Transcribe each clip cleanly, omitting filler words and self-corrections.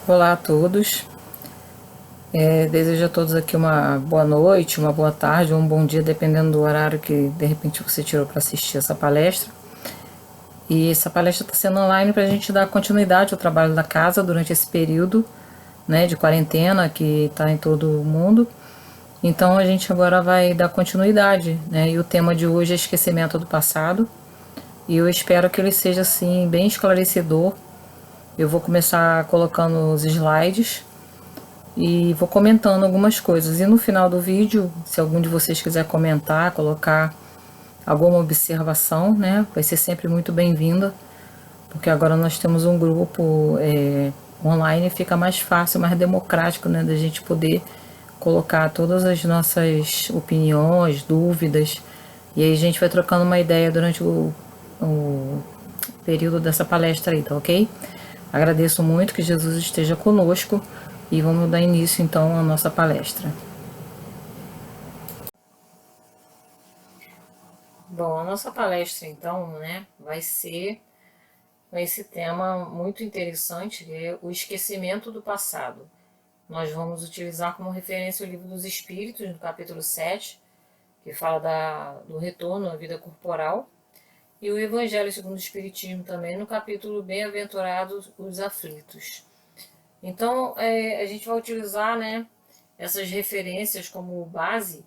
Olá a todos, desejo a todos aqui uma boa noite, uma boa tarde ou um bom dia, dependendo do horário que de repente você tirou para assistir essa palestra. E essa palestra está sendo online para a gente dar continuidade ao trabalho da casa durante esse período, né, de quarentena que está em todo o mundo. Então a gente agora vai dar continuidade, né, e o tema de hoje é esquecimento do passado. E eu espero que ele seja assim bem esclarecedor. Eu vou começar colocando os slides e vou comentando algumas coisas. E no final do vídeo, se algum de vocês quiser comentar, colocar alguma observação, né, vai ser sempre muito bem-vinda, porque agora nós temos um grupo online, fica mais fácil, mais democrático, né, da gente poder colocar todas as nossas opiniões, dúvidas, e aí a gente vai trocando uma ideia durante o período dessa palestra aí, tá ok? Agradeço muito, que Jesus esteja conosco e vamos dar início então à nossa palestra. Bom, a nossa palestra então, né, vai ser com esse tema muito interessante, que é o esquecimento do passado. Nós vamos utilizar como referência o Livro dos Espíritos, no capítulo 7, que fala do retorno à vida corporal, e o Evangelho segundo o Espiritismo também, no capítulo Bem-aventurados os aflitos. Então, a gente vai utilizar, né, essas referências como base,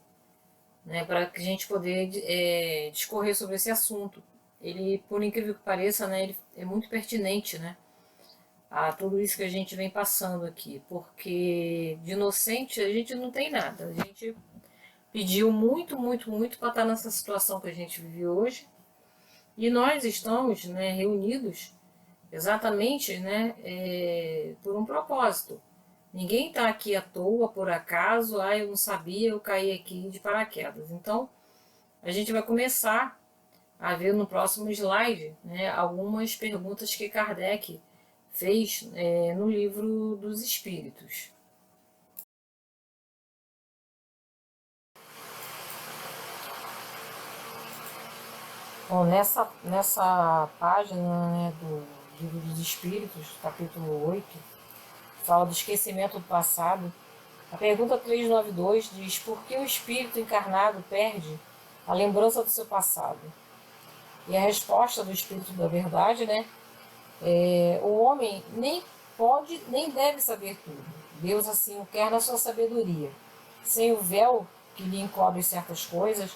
né, para que a gente poder discorrer sobre esse assunto. Ele, por incrível que pareça, né, ele é muito pertinente, né, a tudo isso que a gente vem passando aqui, porque de inocente a gente não tem nada. A gente pediu muito, muito, muito para estar nessa situação que a gente vive hoje, e nós estamos, né, reunidos exatamente, né, por um propósito. Ninguém está aqui à toa, por acaso, eu não sabia, eu caí aqui de paraquedas. Então, a gente vai começar a ver no próximo slide, né, algumas perguntas que Kardec fez no Livro dos Espíritos. Bom, nessa página, né, do Livro dos Espíritos, capítulo 8, fala do esquecimento do passado. A pergunta 392 diz: por que o espírito encarnado perde a lembrança do seu passado? E a resposta do Espírito da Verdade, né? O homem nem pode nem deve saber tudo. Deus assim o quer na sua sabedoria. Sem o véu que lhe encobre certas coisas,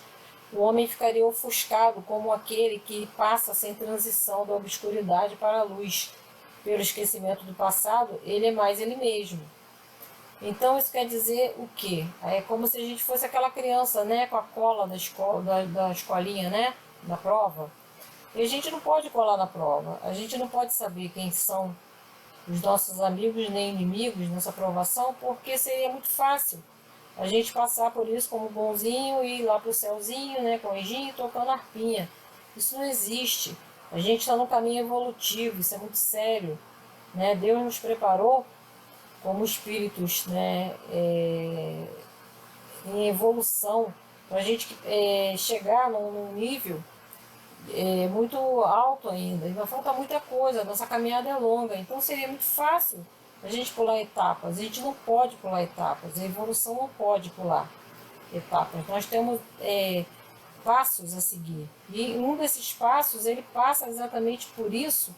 o homem ficaria ofuscado como aquele que passa sem transição da obscuridade para a luz. Pelo esquecimento do passado, ele é mais ele mesmo. Então isso quer dizer o quê? É como se a gente fosse aquela criança, né, com a cola da escolinha, né, da prova. E a gente não pode colar na prova, a gente não pode saber quem são os nossos amigos nem inimigos nessa provação, porque seria muito fácil a gente passar por isso como bonzinho e ir lá pro céuzinho, né, com o anjinho tocando arpinha. Isso não existe. A gente está no caminho evolutivo, isso é muito sério, né? Deus nos preparou como espíritos, né, em evolução, para a gente chegar num nível muito alto ainda. Ainda falta muita coisa, nossa caminhada é longa, então seria muito fácil a gente pular etapas. A gente não pode pular etapas, a evolução não pode pular etapas. Nós temos passos a seguir. E um desses passos, ele passa exatamente por isso,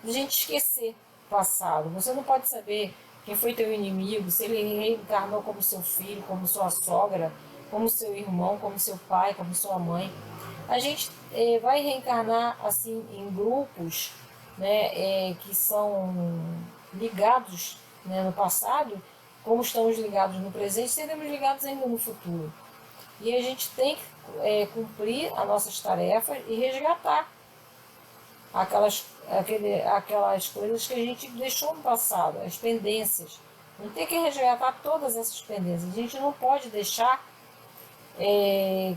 de a gente esquecer o passado. Você não pode saber quem foi teu inimigo, se ele reencarnou como seu filho, como sua sogra, como seu irmão, como seu pai, como sua mãe. A gente vai reencarnar assim em grupos, né, que são ligados, né, no passado, como estamos ligados no presente, seremos ligados ainda no futuro. E a gente tem que cumprir as nossas tarefas e resgatar aquelas coisas que a gente deixou no passado, as pendências. A gente tem que resgatar todas essas pendências. A gente não pode deixar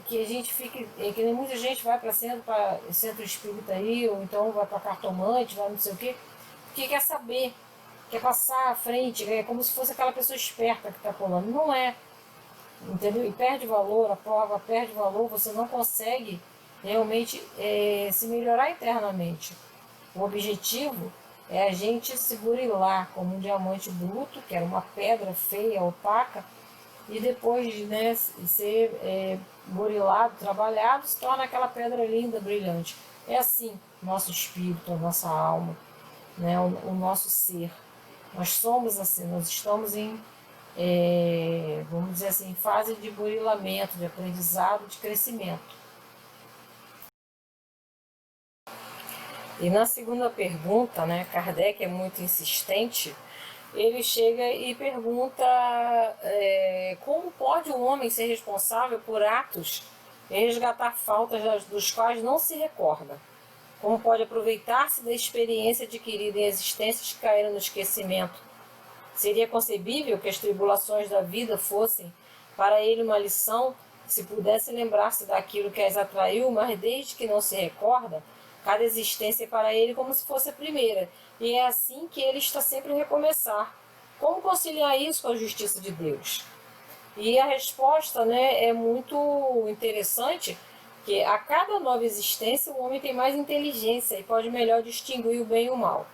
que a gente fique, que nem muita gente vai para centro espírita aí, ou então vai para cartomante, vai não sei o quê, porque quer saber, quer passar à frente, é como se fosse aquela pessoa esperta que está colando. Não é, entendeu? E perde valor, a prova perde valor, você não consegue realmente se melhorar internamente. O objetivo é a gente se burilar como um diamante bruto, que era uma pedra feia, opaca, e depois, né, ser burilado, trabalhado, se torna aquela pedra linda, brilhante. É assim nosso espírito, a nossa alma, né, o nosso ser. Nós somos assim, nós estamos em, vamos dizer assim, em fase de burilamento, de aprendizado, de crescimento. E na segunda pergunta, né, Kardec é muito insistente, ele chega e pergunta como pode um homem ser responsável por atos e resgatar faltas dos quais não se recorda? Como pode aproveitar-se da experiência adquirida em existências que caíram no esquecimento? Seria concebível que as tribulações da vida fossem para ele uma lição, se pudesse lembrar-se daquilo que as atraiu, mas desde que não se recorda, cada existência é para ele como se fosse a primeira, e é assim que ele está sempre a recomeçar. Como conciliar isso com a justiça de Deus? E a resposta, né, é muito interessante, que a cada nova existência o homem tem mais inteligência e pode melhor distinguir o bem e o mal.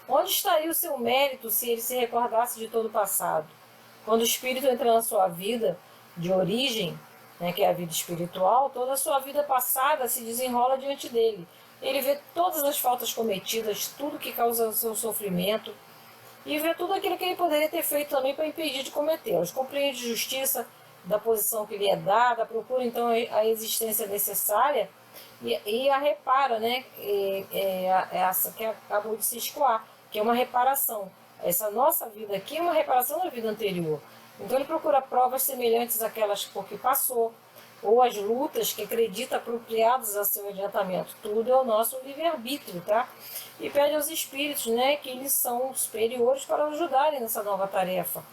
Onde estaria o seu mérito se ele se recordasse de todo o passado? Quando o espírito entra na sua vida de origem, né, que é a vida espiritual, toda a sua vida passada se desenrola diante dele. Ele vê todas as faltas cometidas, tudo que causa o seu sofrimento, e vê tudo aquilo que ele poderia ter feito também para impedir de cometê-los. Compreende justiça da posição que lhe é dada, procura então a existência necessária e a repara, né? Essa que acabou de se escoar, que é uma reparação. Essa nossa vida aqui é uma reparação da vida anterior. Então ele procura provas semelhantes àquelas por que passou, ou as lutas que acredita apropriadas a seu adiantamento. Tudo é o nosso livre-arbítrio, tá? E pede aos espíritos, né, que eles são superiores para ajudarem nessa nova tarefa.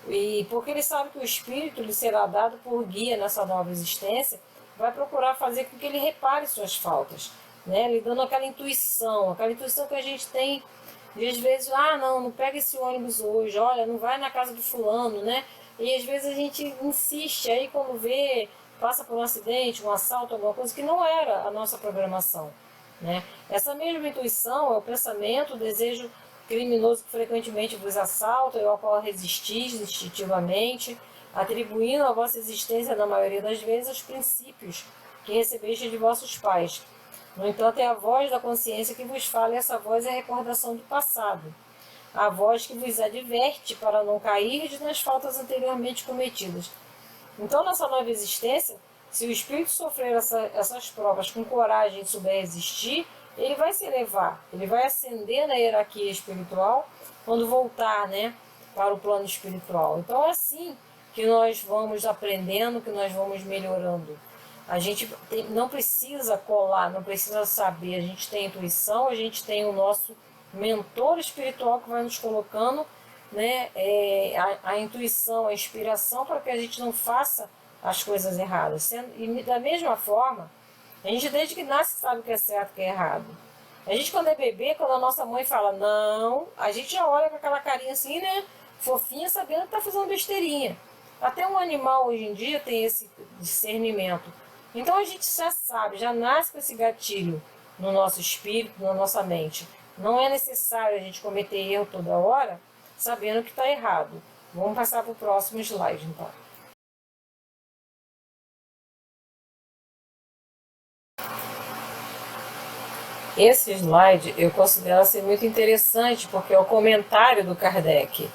E porque ele sabe que o espírito lhe será dado por guia nessa nova existência, vai procurar fazer com que ele repare suas faltas, né? Lhe dando aquela intuição que a gente tem de às vezes, não pega esse ônibus hoje, olha, não vai na casa do fulano, né? E às vezes a gente insiste, aí quando vê, passa por um acidente, um assalto, alguma coisa que não era a nossa programação, né? Essa mesma intuição é o pensamento, o desejo criminoso que frequentemente vos assalta e ao qual resistis instintivamente, atribuindo a vossa existência, na maioria das vezes, os princípios que recebeste de vossos pais. No entanto, é a voz da consciência que vos fala, e essa voz é a recordação do passado. A voz que vos adverte para não cairdes nas faltas anteriormente cometidas. Então, nessa nova existência, se o espírito sofrer essas provas com coragem e souber resistir, ele vai se elevar, ele vai ascender na hierarquia espiritual quando voltar, né, para o plano espiritual. Então é assim que nós vamos aprendendo, que nós vamos melhorando. A gente não precisa colar, não precisa saber, a gente tem intuição, a gente tem o nosso mentor espiritual que vai nos colocando, né, a intuição, a inspiração para que a gente não faça as coisas erradas. E da mesma forma, a gente desde que nasce sabe o que é certo e o que é errado. A gente quando é bebê, quando a nossa mãe fala não, a gente já olha com aquela carinha assim, né, fofinha, sabendo que está fazendo besteirinha. Até um animal hoje em dia tem esse discernimento. Então a gente já sabe, já nasce com esse gatilho no nosso espírito, na nossa mente. Não é necessário a gente cometer erro toda hora, sabendo que está errado. Vamos passar para o próximo slide, então. Esse slide eu considero ser muito interessante, porque é o comentário do Kardec.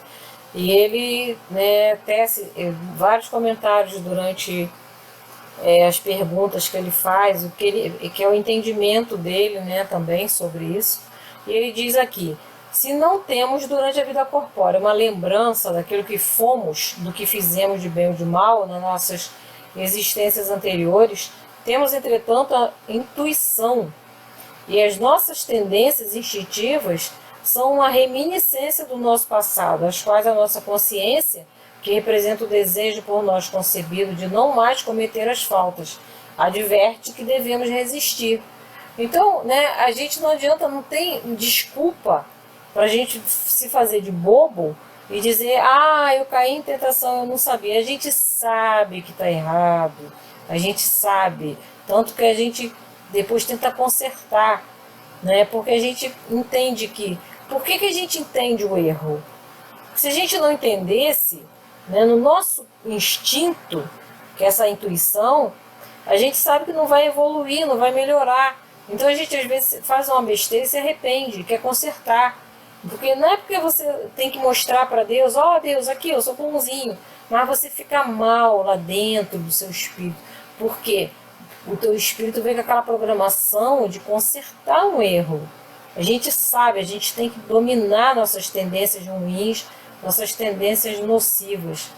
E ele, né, tece vários comentários durante as perguntas que ele faz, que é o entendimento dele, né, também sobre isso. E ele diz aqui: se não temos durante a vida corpórea uma lembrança daquilo que fomos, do que fizemos de bem ou de mal nas nossas existências anteriores, temos, entretanto, a intuição. E as nossas tendências instintivas são uma reminiscência do nosso passado, as quais a nossa consciência, que representa o desejo por nós concebido de não mais cometer as faltas, adverte que devemos resistir. Então, né, a gente não adianta, não tem desculpa para a gente se fazer de bobo e dizer, eu caí em tentação, eu não sabia. A gente sabe que está errado, a gente sabe, tanto que a gente depois tenta consertar, né? Porque a gente entende que Por que a gente entende o erro? Se a gente não entendesse, né, no nosso instinto, que é essa intuição, a gente sabe que não vai evoluir, não vai melhorar. Então a gente às vezes faz uma besteira e se arrepende, quer consertar. Porque não é porque você tem que mostrar para Deus, ó Deus, aqui eu sou bonzinho, mas você fica mal lá dentro do seu espírito. Por quê? O teu espírito vem com aquela programação de consertar um erro. A gente sabe, a gente tem que dominar nossas tendências ruins, nossas tendências nocivas.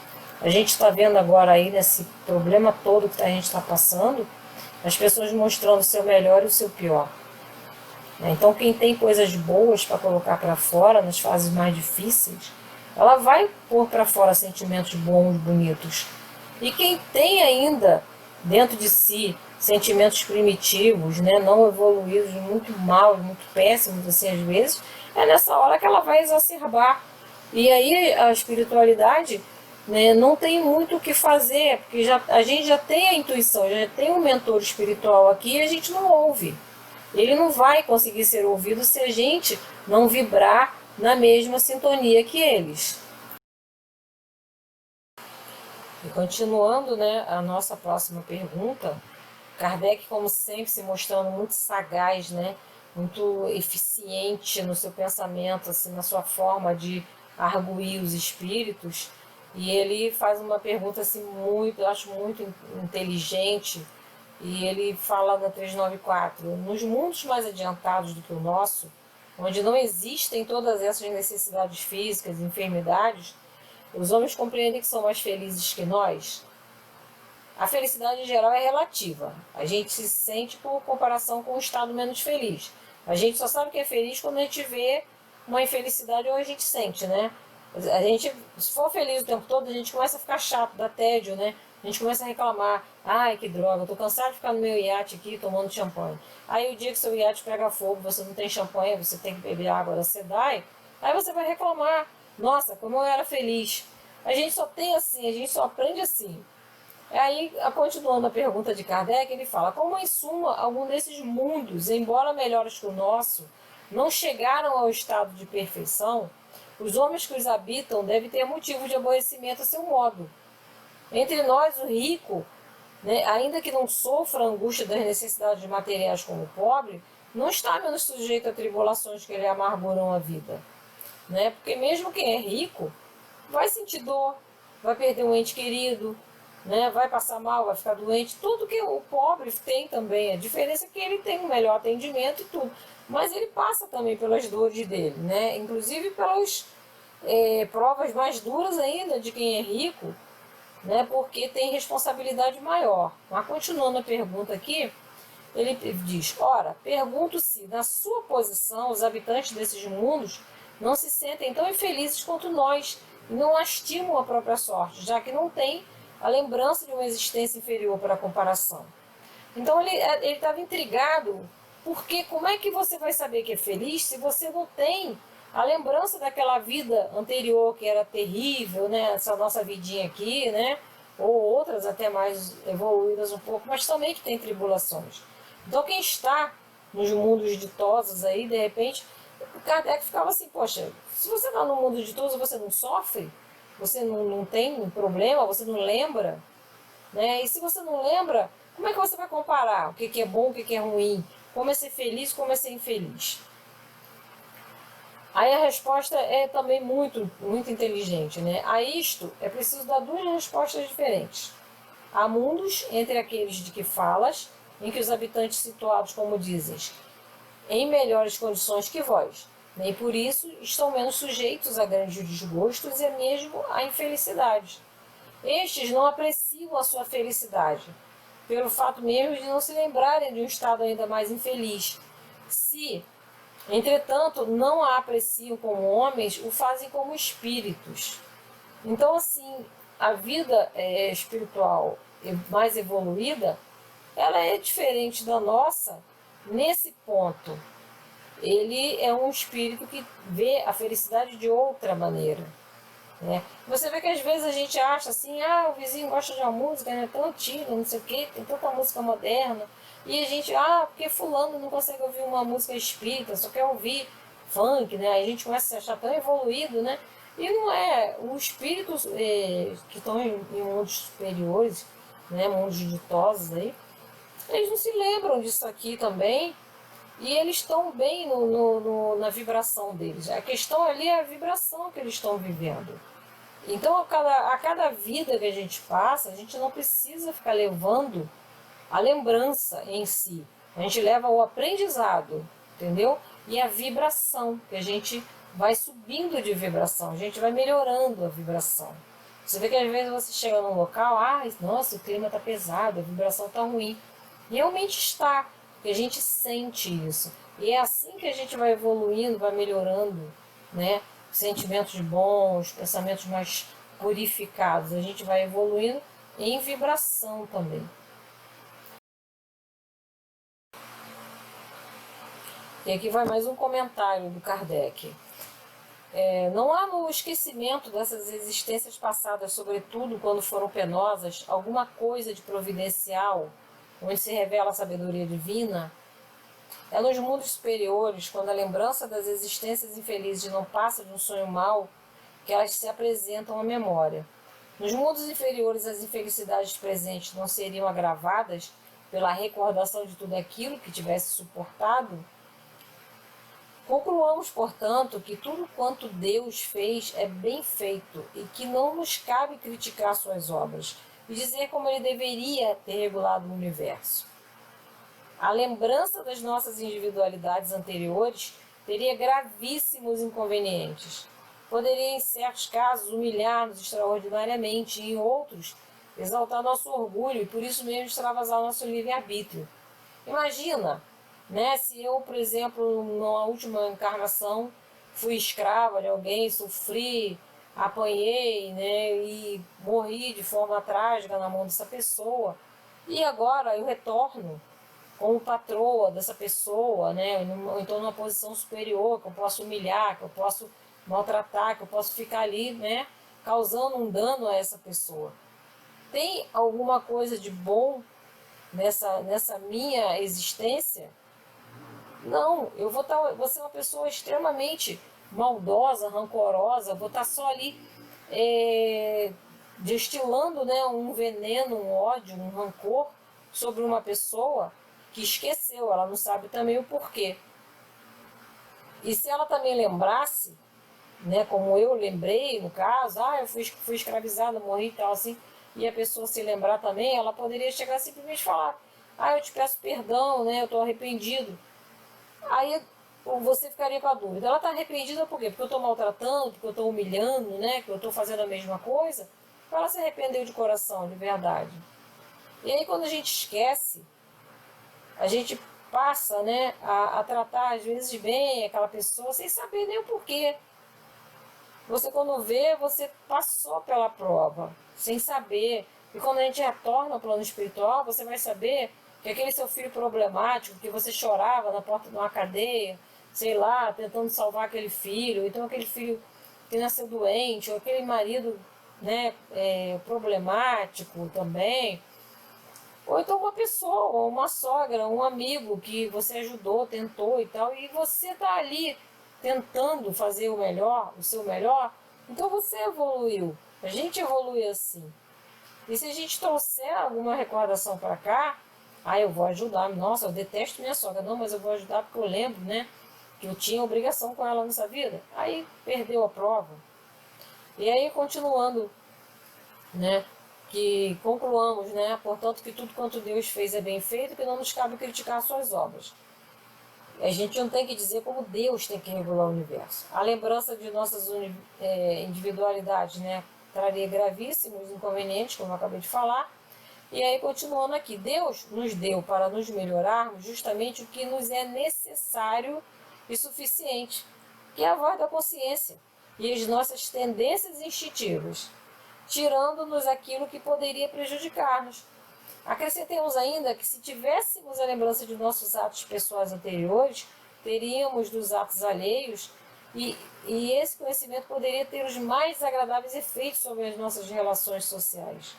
A gente está vendo agora aí nesse problema todo que a gente está passando, as pessoas mostrando o seu melhor e o seu pior. Então quem tem coisas boas para colocar para fora nas fases mais difíceis, ela vai pôr para fora sentimentos bons, bonitos. E quem tem ainda dentro de si sentimentos primitivos, né, não evoluídos, muito maus, muito péssimos, assim, às vezes, é nessa hora que ela vai exacerbar. E aí a espiritualidade, né, não tem muito o que fazer, porque a gente já tem a intuição, já tem um mentor espiritual aqui e a gente não ouve. Ele não vai conseguir ser ouvido se a gente não vibrar na mesma sintonia que eles. E continuando, né, a nossa próxima pergunta, Kardec, como sempre, se mostrando muito sagaz, né, muito eficiente no seu pensamento, assim, na sua forma de arguir os espíritos, e ele faz uma pergunta assim muito, eu acho muito inteligente, e ele fala na 394, nos mundos mais adiantados do que o nosso, onde não existem todas essas necessidades físicas e enfermidades, os homens compreendem que são mais felizes que nós. A felicidade em geral é relativa. A gente se sente por comparação com um estado menos feliz. A gente só sabe que é feliz quando a gente vê uma infelicidade ou a gente sente, né? A gente, se for feliz o tempo todo, a gente começa a ficar chato, dá tédio, né? A gente começa a reclamar. Ai, que droga, eu tô cansado de ficar no meu iate aqui tomando champanhe. Aí o dia que seu iate pega fogo, você não tem champanhe, você tem que beber água da SEDAI, aí você vai reclamar. Nossa, como eu era feliz. A gente só tem assim, a gente só aprende assim. Aí, continuando a pergunta de Kardec, ele fala, como em suma, algum desses mundos, embora melhores que o nosso, não chegaram ao estado de perfeição, os homens que os habitam devem ter motivo de aborrecimento a seu modo. Entre nós, o rico, né, ainda que não sofra a angústia das necessidades materiais como o pobre, não está menos sujeito a tribulações que lhe amarguram a vida. Né? Porque mesmo quem é rico vai sentir dor, vai perder um ente querido, né? Vai passar mal, vai ficar doente, tudo que o pobre tem também. A diferença é que ele tem um melhor atendimento e tudo. Mas ele passa também pelas dores dele, né? Inclusive pelas provas mais duras ainda de quem é rico, né? Porque tem responsabilidade maior. Mas continuando a pergunta aqui, ele diz, ora, pergunto se, na sua posição, os habitantes desses mundos não se sentem tão infelizes quanto nós e não lastimam a própria sorte, já que não têm a lembrança de uma existência inferior para a comparação. Então ele estava intrigado, porque como é que você vai saber que é feliz se você não tem a lembrança daquela vida anterior que era terrível, né? Essa nossa vidinha aqui, né? Ou outras até mais evoluídas um pouco, mas também que tem tribulações. Então quem está nos mundos ditosos aí, de repente, o Kardec ficava assim, poxa, se você está no mundo ditoso, você não sofre? Você não tem problema? Você não lembra? Né? E se você não lembra, como é que você vai comparar o que é bom, o que é ruim? Como é ser feliz, como é ser infeliz? Aí a resposta é também muito, muito inteligente. Né? A isto é preciso dar duas respostas diferentes. Há mundos entre aqueles de que falas, em que os habitantes situados, como dizes, em melhores condições que vós, nem por isso estão menos sujeitos a grandes desgostos e mesmo a infelicidades. Estes não apreciam a sua felicidade, pelo fato mesmo de não se lembrarem de um estado ainda mais infeliz. Se, entretanto, não a apreciam como homens, o fazem como espíritos. Então, assim, a vida espiritual mais evoluída, ela é diferente da nossa nesse ponto. Ele é um espírito que vê a felicidade de outra maneira. Né? Você vê que às vezes a gente acha assim, o vizinho gosta de uma música, né, tão antiga, não sei o quê, tem tanta música moderna, e a gente, porque fulano não consegue ouvir uma música espírita, só quer ouvir funk, né? Aí a gente começa a se achar tão evoluído, né? E não é. Os espíritos que estão em mundos superiores, né? Mundos ditosos aí, eles não se lembram disso aqui também. E eles estão bem na vibração deles. A questão ali é a vibração que eles estão vivendo. Então, a cada vida que a gente passa, a gente não precisa ficar levando a lembrança em si. A gente leva o aprendizado, entendeu? E a vibração, que a gente vai subindo de vibração, a gente vai melhorando a vibração. Você vê que às vezes você chega num local, nossa, o clima está pesado, a vibração está ruim. Realmente está, porque a gente sente isso. E é assim que a gente vai evoluindo, vai melhorando, né? Sentimentos bons, pensamentos mais purificados. A gente vai evoluindo em vibração também. E aqui vai mais um comentário do Kardec. Não há no esquecimento dessas existências passadas, sobretudo quando foram penosas, alguma coisa de providencial, onde se revela a sabedoria divina? É nos mundos superiores, quando a lembrança das existências infelizes não passa de um sonho mau, que elas se apresentam à memória. Nos mundos inferiores, as infelicidades presentes não seriam agravadas pela recordação de tudo aquilo que tivesse suportado? Concluamos, portanto, que tudo quanto Deus fez é bem feito e que não nos cabe criticar suas obras e dizer como ele deveria ter regulado o universo. A lembrança das nossas individualidades anteriores teria gravíssimos inconvenientes. Poderia, em certos casos, humilhar-nos extraordinariamente e, em outros, exaltar nosso orgulho e, por isso mesmo, extravasar nosso livre-arbítrio. Imagina, né, se eu, por exemplo, na última encarnação, fui escrava de alguém, sofri, apanhei, né, e morri de forma trágica na mão dessa pessoa, e agora eu retorno como patroa dessa pessoa, né, ou então numa posição superior, que eu posso humilhar, que eu posso maltratar, que eu posso ficar ali, né, causando um dano a essa pessoa. Tem alguma coisa de bom nessa minha existência? Não, eu vou ser uma pessoa extremamente maldosa, rancorosa, vou estar só ali destilando, né, um veneno, um ódio, um rancor sobre uma pessoa que esqueceu, ela não sabe também o porquê. E se ela também lembrasse, né, como eu lembrei no caso, eu fui escravizada, morri e tal assim, e a pessoa se lembrar também, ela poderia chegar simplesmente e falar, eu te peço perdão, né, eu estou arrependido. Aí você ficaria com a dúvida, ela está arrependida por quê? Porque eu estou maltratando, porque eu estou humilhando, né, que eu estou fazendo a mesma coisa? Ou ela se arrependeu de coração, de verdade? E aí quando a gente esquece, a gente passa, né, a tratar às vezes bem aquela pessoa sem saber nem o porquê. Você quando vê, você passou pela prova, sem saber. E quando a gente retorna ao plano espiritual, você vai saber que aquele seu filho problemático, que você chorava na porta de uma cadeia, sei lá, tentando salvar aquele filho, então aquele filho que nasceu doente, ou aquele marido, né, problemático também, ou então uma pessoa, uma sogra, um amigo que você ajudou, tentou e tal, e você está ali tentando fazer o melhor, o seu melhor, então você evoluiu. A gente evolui assim. E se a gente trouxer alguma recordação para cá, eu vou ajudar. Nossa, eu detesto minha sogra. Não, mas eu vou ajudar porque eu lembro, né, que eu tinha obrigação com ela nessa vida. Aí perdeu a prova. E aí, continuando, né, que concluamos, né, portanto, que tudo quanto Deus fez é bem feito, que não nos cabe criticar suas obras. A gente não tem que dizer como Deus tem que regular o universo. A lembrança de nossas individualidades, né, traria gravíssimos inconvenientes, como eu acabei de falar. E aí, continuando aqui, Deus nos deu para nos melhorarmos justamente o que nos é necessário e suficiente, que é a voz da consciência e as nossas tendências instintivas, tirando-nos aquilo que poderia prejudicar-nos. Acrescentemos ainda que se tivéssemos a lembrança de nossos atos pessoais anteriores, teríamos dos atos alheios e esse conhecimento poderia ter os mais agradáveis efeitos sobre as nossas relações sociais.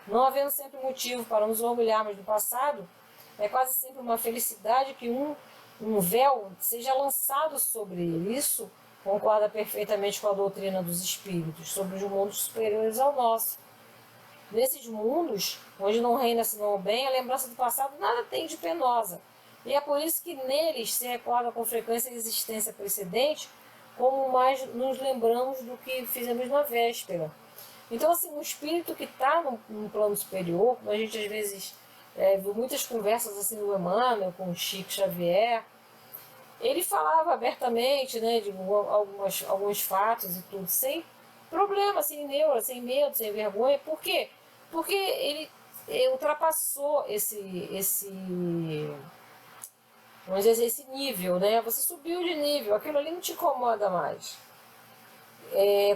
Não havendo sempre motivo para nos orgulharmos do passado, é quase sempre uma felicidade que um um véu seja lançado sobre ele. Isso concorda perfeitamente com a doutrina dos espíritos, sobre os mundos superiores ao nosso. Nesses mundos, onde não reina senão o bem, a lembrança do passado nada tem de penosa. E é por isso que neles se recorda com frequência a existência precedente, como mais nos lembramos do que fizemos na véspera. Então, assim, um espírito que está num plano superior, como a gente às vezes viu muitas conversas assim do Emmanuel com o Chico Xavier, ele falava abertamente, né, de alguns fatos e tudo, sem problema, sem neura, sem medo, sem vergonha. Por quê? Porque ele ultrapassou vamos dizer, esse nível, né? Você subiu de nível, aquilo ali não te incomoda mais.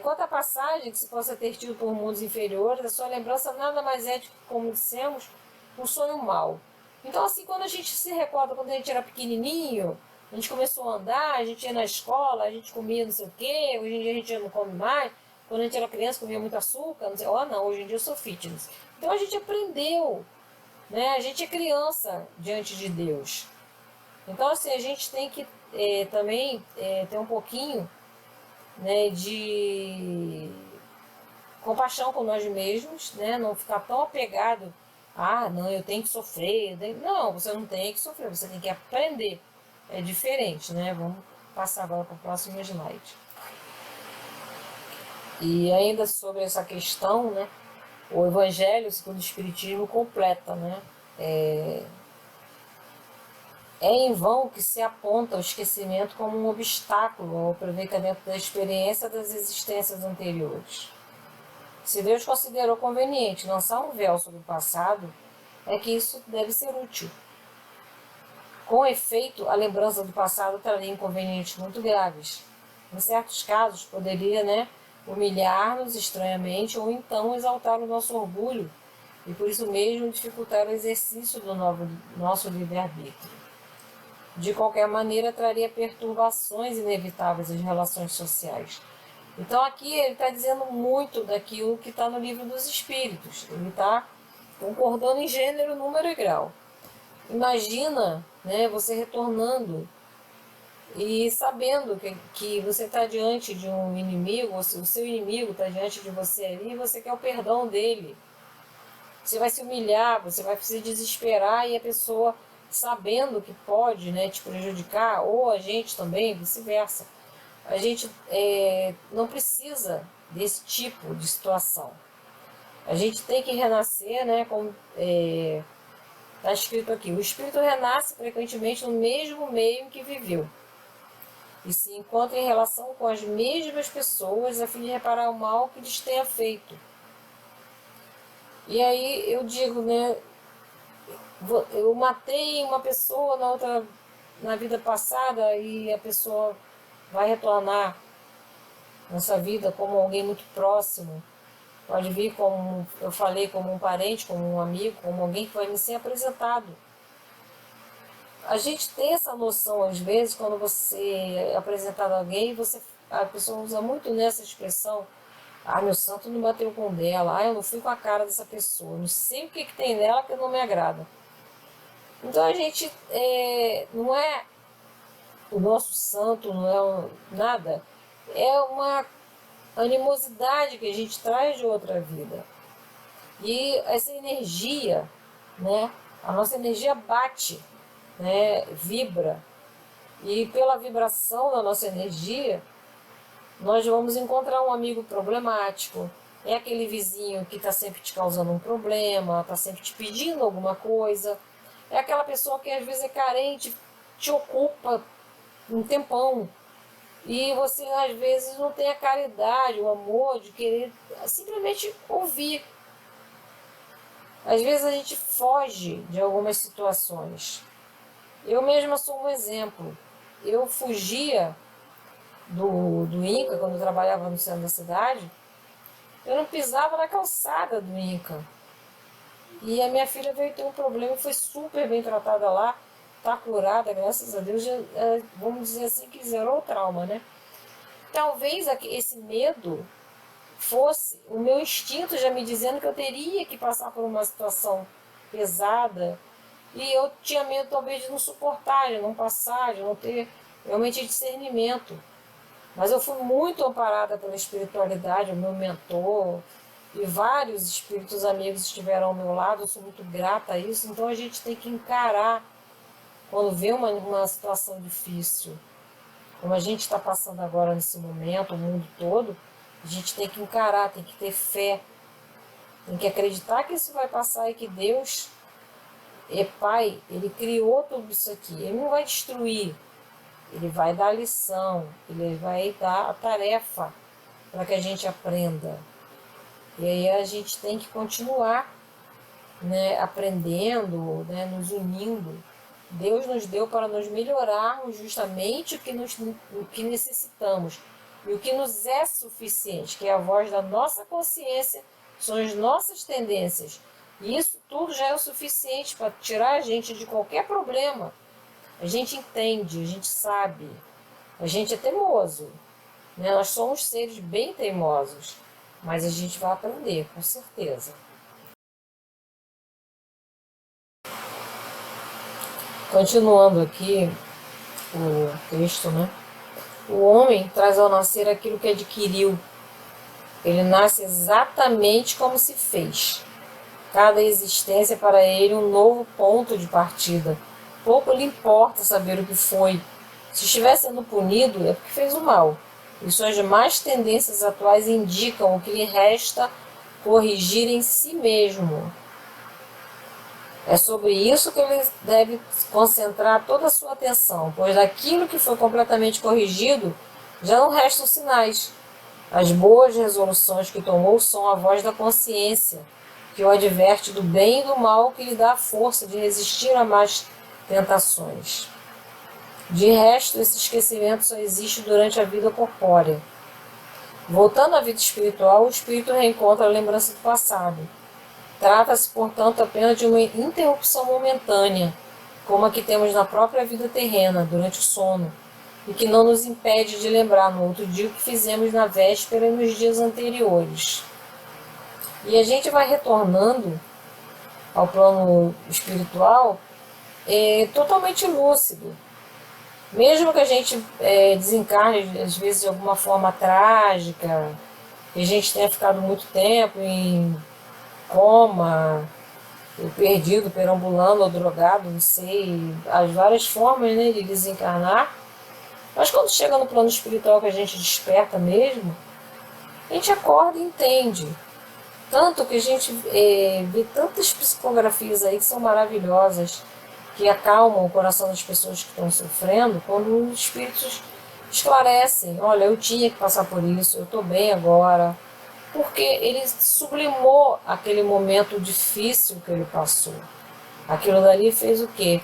Quanto à passagem que se possa ter tido por mundos inferiores, a sua lembrança nada mais é, como dissemos, um sonho mau. Então, assim, quando a gente se recorda, quando a gente era pequenininho, a gente começou a andar, a gente ia na escola, a gente comia não sei o quê, hoje em dia a gente não come mais. Quando a gente era criança, comia muito açúcar, não sei, não, hoje em dia eu sou fitness. Então a gente aprendeu, né? A gente é criança diante de Deus. Então, assim, a gente tem que também ter um pouquinho, né, de compaixão com nós mesmos, né? Não ficar tão apegado, não, eu tenho que sofrer. Não, você não tem que sofrer, você tem que aprender. É diferente, né? Vamos passar agora para o próximo slide. E ainda sobre essa questão, né? O Evangelho segundo o Espiritismo completa, né? É em vão que se aponta o esquecimento como um obstáculo ao aproveitamento da experiência das existências anteriores. Se Deus considerou conveniente lançar um véu sobre o passado, é que isso deve ser útil. Com efeito, a lembrança do passado traria inconvenientes muito graves. Em certos casos, poderia, humilhar-nos estranhamente ou então exaltar o nosso orgulho e por isso mesmo dificultar o exercício do nosso livre-arbítrio. De qualquer maneira, traria perturbações inevitáveis às relações sociais. Então aqui ele está dizendo muito daquilo que está no Livro dos Espíritos. Ele está concordando em gênero, número e grau. Imagina, você retornando e sabendo que você está diante de um inimigo, o seu inimigo está diante de você ali e você quer o perdão dele. Você vai se humilhar, você vai se desesperar e a pessoa, sabendo que pode te prejudicar, ou a gente também, vice-versa. A gente não precisa desse tipo de situação. A gente tem que renascer, como está escrito aqui. O espírito renasce frequentemente no mesmo meio em que viveu e se encontra em relação com as mesmas pessoas a fim de reparar o mal que lhes tenha feito. E aí eu digo, eu matei uma pessoa na vida passada e a pessoa vai retornar nessa vida como alguém muito próximo. Pode vir, como eu falei, como um parente, como um amigo, como alguém que vai me ser apresentado. A gente tem essa noção, às vezes, quando você é apresentado a alguém, a pessoa usa muito nessa expressão: meu santo não bateu com dela, eu não fui com a cara dessa pessoa, não sei o que tem nela que não me agrada. Então a gente não é o nosso santo, não é nada, é uma animosidade que a gente traz de outra vida. E essa energia, a nossa energia bate, vibra, e pela vibração da nossa energia, nós vamos encontrar um amigo problemático, é aquele vizinho que está sempre te causando um problema, está sempre te pedindo alguma coisa, é aquela pessoa que às vezes é carente, te ocupa um tempão, e você às vezes não tem a caridade, o amor de querer simplesmente ouvir. Às vezes a gente foge de algumas situações. Eu mesma sou um exemplo. Eu fugia do Inca, quando eu trabalhava no centro da cidade, eu não pisava na calçada do Inca. E a minha filha veio ter um problema e foi super bem tratada lá, está curada, graças a Deus, já, vamos dizer assim, que zerou o trauma, Talvez esse medo fosse o meu instinto já me dizendo que eu teria que passar por uma situação pesada E eu tinha medo talvez de não suportar, de não passar, de não ter realmente discernimento. Mas eu fui muito amparada pela espiritualidade, o meu mentor e vários espíritos amigos estiveram ao meu lado, eu sou muito grata a isso. Então a gente tem que encarar quando vê uma situação difícil, como a gente está passando agora nesse momento, o mundo todo, a gente tem que encarar, tem que ter fé, tem que acreditar que isso vai passar e que Deus é Pai, Ele criou tudo isso aqui. Ele não vai destruir, Ele vai dar a lição, Ele vai dar a tarefa para que a gente aprenda. E aí a gente tem que continuar, né, aprendendo, né, nos unindo. Deus nos deu para nos melhorarmos justamente o que necessitamos. E o que nos é suficiente, que é a voz da nossa consciência, são as nossas tendências. E isso tudo já é o suficiente para tirar a gente de qualquer problema. A gente entende, a gente sabe, a gente é teimoso, né? Nós somos seres bem teimosos, mas a gente vai aprender, com certeza. Continuando aqui o texto, né? O homem traz ao nascer aquilo que adquiriu. Ele nasce exatamente como se fez. Cada existência é para ele um novo ponto de partida. Pouco lhe importa saber o que foi. Se estiver sendo punido, é porque fez o mal. E suas más tendências atuais indicam o que lhe resta corrigir em si mesmo. É sobre isso que ele deve concentrar toda a sua atenção, pois daquilo que foi completamente corrigido, já não restam sinais. As boas resoluções que tomou são a voz da consciência, que o adverte do bem e do mal, que lhe dá a força de resistir a más tentações. De resto, esse esquecimento só existe durante a vida corpórea. Voltando à vida espiritual, o espírito reencontra a lembrança do passado. Trata-se, portanto, apenas de uma interrupção momentânea, como a que temos na própria vida terrena, durante o sono, e que não nos impede de lembrar no outro dia o que fizemos na véspera e nos dias anteriores. E a gente vai retornando ao plano espiritual totalmente lúcido. Mesmo que a gente desencarne, às vezes, de alguma forma trágica, que a gente tenha ficado muito tempo em coma, perdido, perambulando ou drogado, não sei, as várias formas, né, de desencarnar. Mas quando chega no plano espiritual que a gente desperta mesmo, a gente acorda e entende. Tanto que a gente vê tantas psicografias aí que são maravilhosas, que acalmam o coração das pessoas que estão sofrendo, quando os espíritos esclarecem: olha, eu tinha que passar por isso, eu estou bem agora. Porque ele sublimou aquele momento difícil que ele passou. Aquilo dali fez o quê?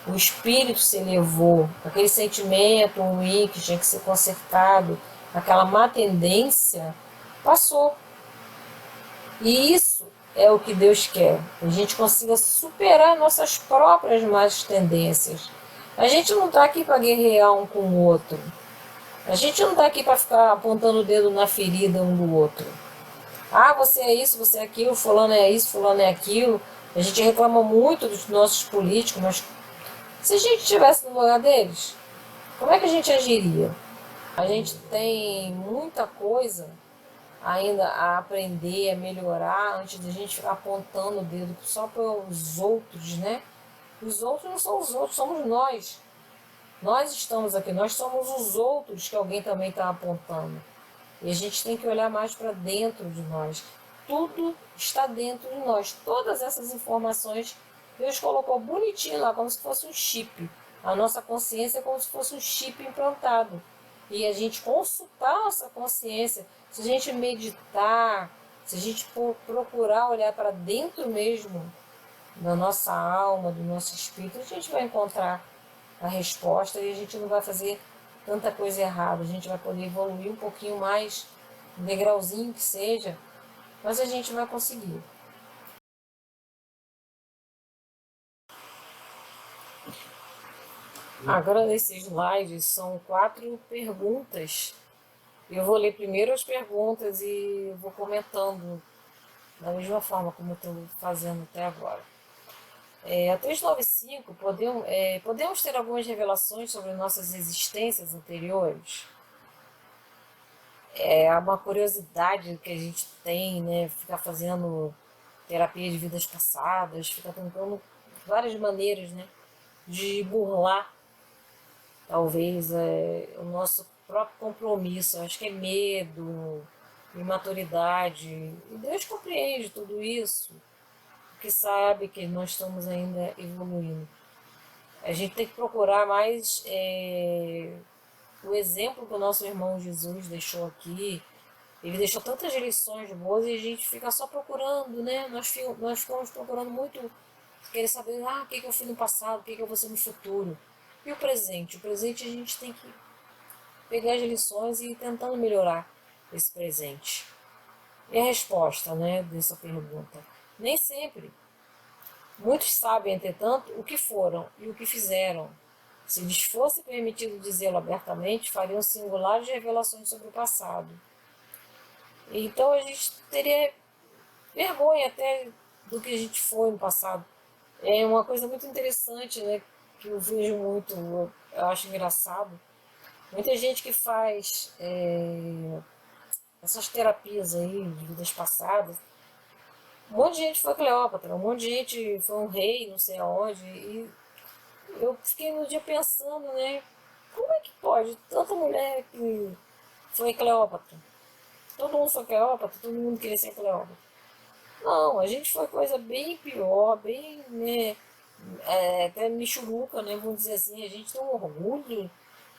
O espírito se elevou, aquele sentimento ruim que tinha que ser consertado, aquela má tendência, passou. E isso é o que Deus quer, que a gente consiga superar nossas próprias más tendências. A gente não está aqui para guerrear um com o outro. A gente não está aqui para ficar apontando o dedo na ferida um do outro. Ah, você é isso, você é aquilo, fulano é isso, fulano é aquilo. A gente reclama muito dos nossos políticos, mas se a gente estivesse no lugar deles, como é que a gente agiria? A gente tem muita coisa ainda a aprender, a melhorar, antes de a gente ficar apontando o dedo só para os outros, né? Os outros não são os outros, somos nós. Nós estamos aqui, nós somos os outros que alguém também está apontando. E a gente tem que olhar mais para dentro de nós. Tudo está dentro de nós. Todas essas informações, Deus colocou bonitinho lá, como se fosse um chip. A nossa consciência é como se fosse um chip implantado. E a gente consultar a nossa consciência, se a gente meditar, se a gente procurar olhar para dentro mesmo da nossa alma, do nosso espírito, a gente vai encontrar a resposta e a gente não vai fazer tanta coisa errada. A gente vai poder evoluir um pouquinho mais, um degrauzinho que seja, mas a gente vai conseguir. Agora, nesses lives, são 4 perguntas. Eu vou ler primeiro as perguntas e vou comentando da mesma forma como eu estou fazendo até agora. A 395, podemos ter algumas revelações sobre nossas existências anteriores. É uma curiosidade que a gente tem, né? Ficar fazendo terapia de vidas passadas, ficar tentando várias maneiras, né? De burlar, talvez, o nosso próprio compromisso. Acho que é medo, imaturidade. E Deus compreende tudo isso, porque sabe que nós estamos ainda evoluindo. A gente tem que procurar mais o exemplo que o nosso irmão Jesus deixou aqui. Ele deixou tantas lições boas e a gente fica só procurando, né? Nós ficamos procurando muito, querer saber, o que eu fiz no passado, o que eu vou ser no futuro. E o presente? O presente a gente tem que pegar as lições e ir tentando melhorar esse presente. E a resposta, né, dessa pergunta? Nem sempre. Muitos sabem, entretanto, o que foram e o que fizeram. Se lhes fosse permitido dizê-lo abertamente, fariam singulares revelações sobre o passado. Então a gente teria vergonha até do que a gente foi no passado. É uma coisa muito interessante, né, que eu vejo muito, eu acho engraçado. Muita gente que faz essas terapias aí de vidas passadas, um monte de gente foi Cleópatra, um monte de gente foi um rei, não sei aonde, e eu fiquei no dia pensando, né, como é que pode tanta mulher que foi Cleópatra? Todo mundo foi Cleópatra, todo mundo queria ser Cleópatra. Não, a gente foi coisa bem pior, bem, né, até michuruca, né, vamos dizer assim, a gente tem um orgulho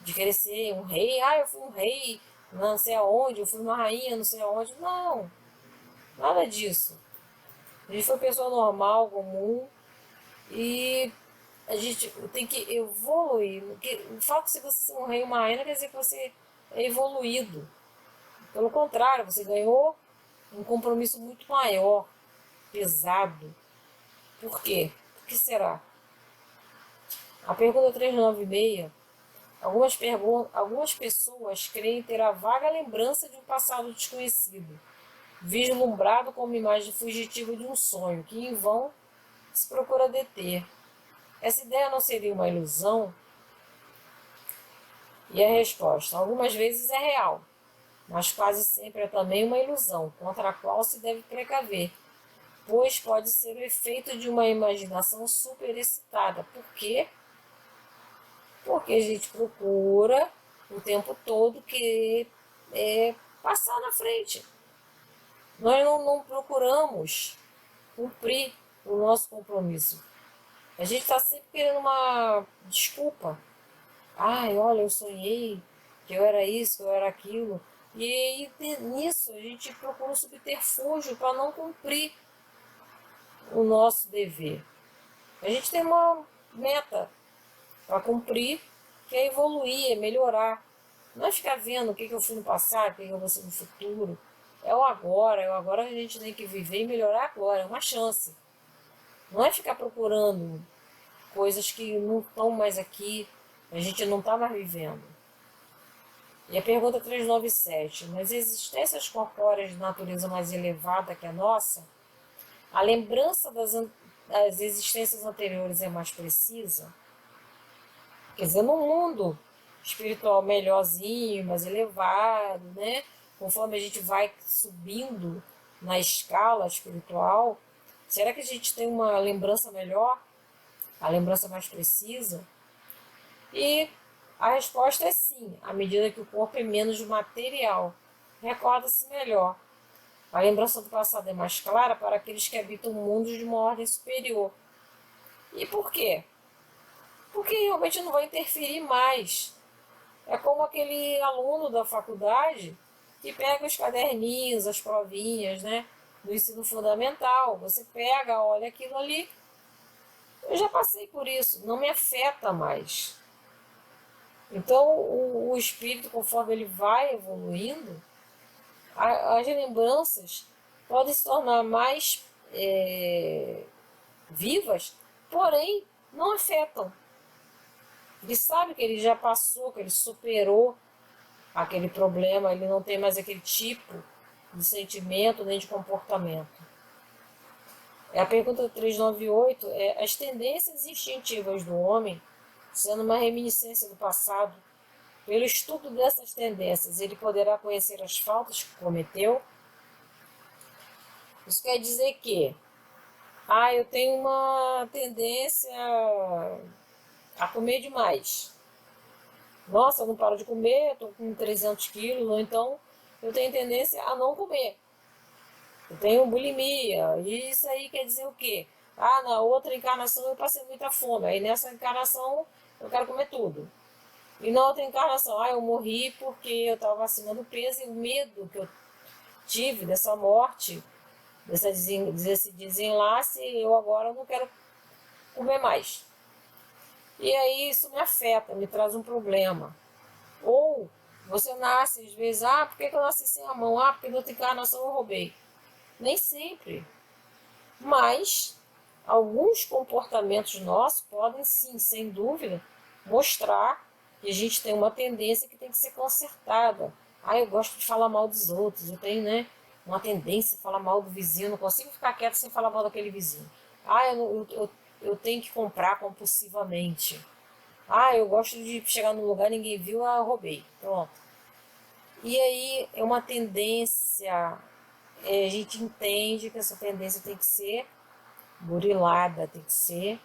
de querer ser um rei. Eu fui um rei, não sei aonde, eu fui uma rainha, não sei aonde. Não, nada disso. A gente foi pessoa normal, comum, e a gente tem que evoluir. Porque o fato de você ser um rei, uma rainha, não quer dizer que você é evoluído. Pelo contrário, você ganhou um compromisso muito maior, pesado. Por quê? Por que será? A pergunta 396, algumas pessoas creem ter a vaga lembrança de um passado desconhecido, vislumbrado como imagem fugitiva de um sonho, que em vão se procura deter. Essa ideia não seria uma ilusão? E a resposta: algumas vezes é real, mas quase sempre é também uma ilusão, contra a qual se deve precaver, pois pode ser o efeito de uma imaginação superexcitada. Por quê? Porque a gente procura o tempo todo querer passar na frente. Nós não procuramos cumprir o nosso compromisso. A gente está sempre querendo uma desculpa. Olha, eu sonhei que eu era isso, que eu era aquilo. E nisso a gente procura um subterfúgio para não cumprir o nosso dever. A gente tem uma meta para cumprir, que é evoluir, é melhorar. Não é ficar vendo o que eu fui no passado, o que eu vou ser no futuro. É o agora a gente tem que viver e melhorar agora, é uma chance. Não é ficar procurando coisas que não estão mais aqui, a gente não está mais vivendo. E a pergunta 397, nas existências corpóreas de natureza mais elevada que a nossa, a lembrança das existências anteriores é mais precisa? Quer dizer, num mundo espiritual melhorzinho, mais elevado, né? Conforme a gente vai subindo na escala espiritual, será que a gente tem uma lembrança melhor? A lembrança mais precisa? E a resposta é sim, à medida que o corpo é menos material. Recorda-se melhor. A lembrança do passado é mais clara para aqueles que habitam mundos de uma ordem superior. E por quê? Porque realmente não vai interferir mais. É como aquele aluno da faculdade que pega os caderninhos, as provinhas, né, do ensino fundamental. Você pega, olha aquilo ali. Eu já passei por isso, não me afeta mais. Então, o espírito, conforme ele vai evoluindo, as lembranças podem se tornar mais vivas, porém não afetam. Ele sabe que ele já passou, que ele superou aquele problema, ele não tem mais aquele tipo de sentimento nem de comportamento. A pergunta 398 é: as tendências instintivas do homem, sendo uma reminiscência do passado, pelo estudo dessas tendências, ele poderá conhecer as faltas que cometeu? Isso quer dizer que, eu tenho uma tendência a comer demais. Nossa, eu não paro de comer, estou com 300 quilos, ou então eu tenho tendência a não comer. Eu tenho bulimia, e isso aí quer dizer o quê? Na outra encarnação eu passei muita fome, aí nessa encarnação eu quero comer tudo. E na outra encarnação, eu morri porque eu estava acima do peso e o medo que eu tive dessa morte, desse desenlace, eu agora não quero comer mais. E aí isso me afeta, me traz um problema. Ou você nasce, às vezes, por que eu nasci sem a mão? Porque na outra encarnação eu roubei. Nem sempre. Mas alguns comportamentos nossos podem sim, sem dúvida, mostrar que a gente tem uma tendência que tem que ser consertada. Eu gosto de falar mal dos outros, eu tenho, uma tendência a falar mal do vizinho, não consigo ficar quieto sem falar mal daquele vizinho. Eu tenho que comprar compulsivamente. Eu gosto de chegar num lugar, ninguém viu, eu roubei. Pronto. E aí é uma tendência, a gente entende que essa tendência tem que ser burilada, tem que ser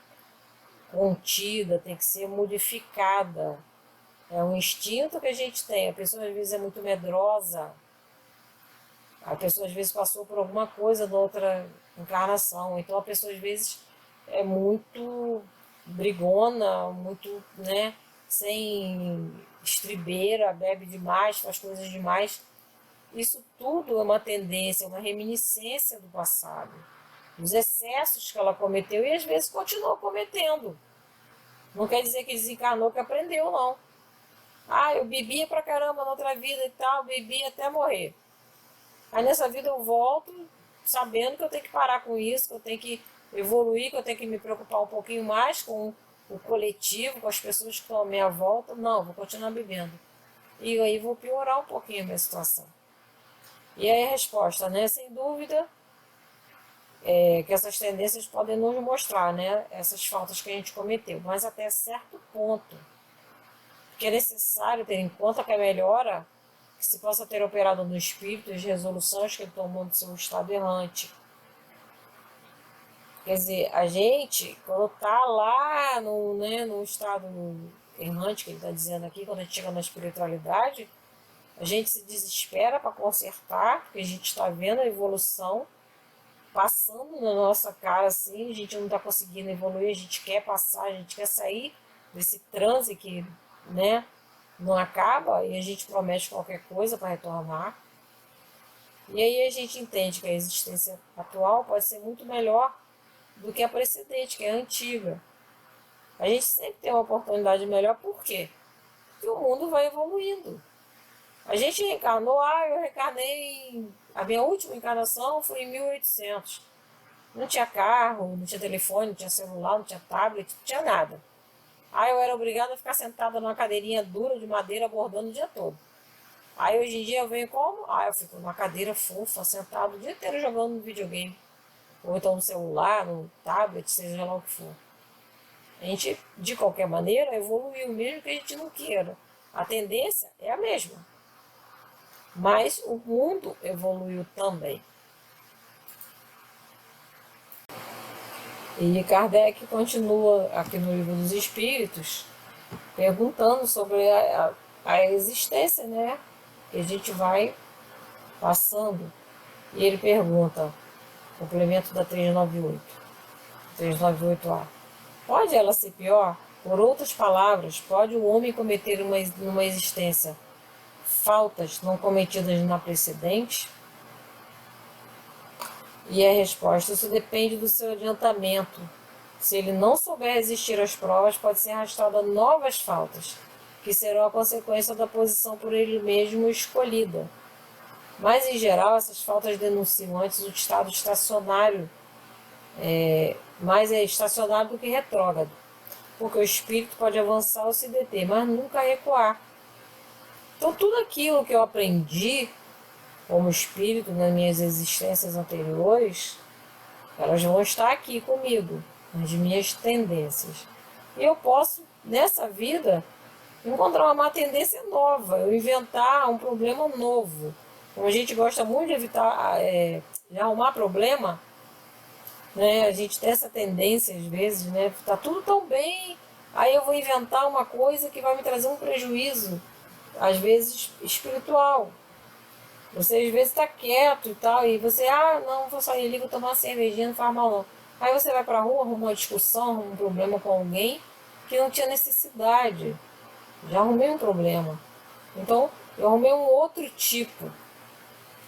contida, tem que ser modificada. É um instinto que a gente tem. A pessoa às vezes é muito medrosa, a pessoa às vezes passou por alguma coisa da outra encarnação, então a pessoa às vezes é muito brigona, muito, sem estribeira, bebe demais, faz coisas demais. Isso tudo é uma tendência, uma reminiscência do passado, dos excessos que ela cometeu e às vezes continua cometendo. Não quer dizer que desencarnou, que aprendeu, não. Eu bebia pra caramba na outra vida e tal, bebia até morrer. Aí nessa vida eu volto sabendo que eu tenho que parar com isso, que eu tenho que evoluir, que eu tenho que me preocupar um pouquinho mais com o coletivo, com as pessoas que estão à minha volta. Não, vou continuar bebendo. E aí vou piorar um pouquinho a minha situação. E aí a resposta, sem dúvida, que essas tendências podem nos mostrar, essas faltas que a gente cometeu, mas até certo ponto. Porque é necessário ter em conta que a melhora que se possa ter operado no espírito, as resoluções que ele tomou do seu estado errante. Quer dizer, a gente, quando está lá no estado errante, que ele está dizendo aqui, quando a gente chega na espiritualidade, a gente se desespera para consertar, porque a gente está vendo a evolução passando na nossa cara assim, a gente não está conseguindo evoluir, a gente quer passar, a gente quer sair desse transe que, não acaba, e a gente promete qualquer coisa para retornar. E aí a gente entende que a existência atual pode ser muito melhor do que a precedente, que é a antiga. A gente sempre tem uma oportunidade melhor, por quê? Porque o mundo vai evoluindo. A gente reencarnou, eu reencarnei, a minha última encarnação foi em 1800. Não tinha carro, não tinha telefone, não tinha celular, não tinha tablet, não tinha nada. Eu era obrigada a ficar sentada numa cadeirinha dura de madeira bordando o dia todo. Hoje em dia eu venho como? Eu fico numa cadeira fofa, sentado o dia inteiro jogando no videogame. Ou então no celular, no tablet, seja lá o que for. A gente, de qualquer maneira, evoluiu, mesmo que a gente não queira. A tendência é a mesma. Mas o mundo evoluiu também. E Kardec continua aqui no Livro dos Espíritos, perguntando sobre a existência, que a gente vai passando. E ele pergunta, complemento da 398, 398A. Pode ela ser pior? Por outras palavras, pode o homem cometer numa existência faltas não cometidas na precedente? E a resposta, isso depende do seu adiantamento. Se ele não souber resistir às provas, pode ser arrastado a novas faltas, que serão a consequência da posição por ele mesmo escolhida. Mas, em geral, essas faltas denunciam antes o estado estacionário, mais é estacionário do que retrógrado, porque o espírito pode avançar ou se deter, mas nunca recuar. Então, tudo aquilo que eu aprendi como espírito nas minhas existências anteriores, Elas vão estar aqui comigo, as minhas tendências. E eu posso, nessa vida, encontrar uma má tendência nova, eu inventar um problema novo. Como a gente gosta muito de evitar, de arrumar problema, né? A gente tem essa tendência às vezes, né? Tá tudo tão bem, aí eu vou inventar uma coisa que vai me trazer um prejuízo, às vezes espiritual. Você às vezes está quieto e tal, e você, não, vou sair ali, vou tomar uma cervejinha, não faz mal não. Aí você vai pra rua, arruma uma discussão, arruma um problema com alguém que não tinha necessidade. Já arrumei um problema. Então, eu arrumei um outro tipo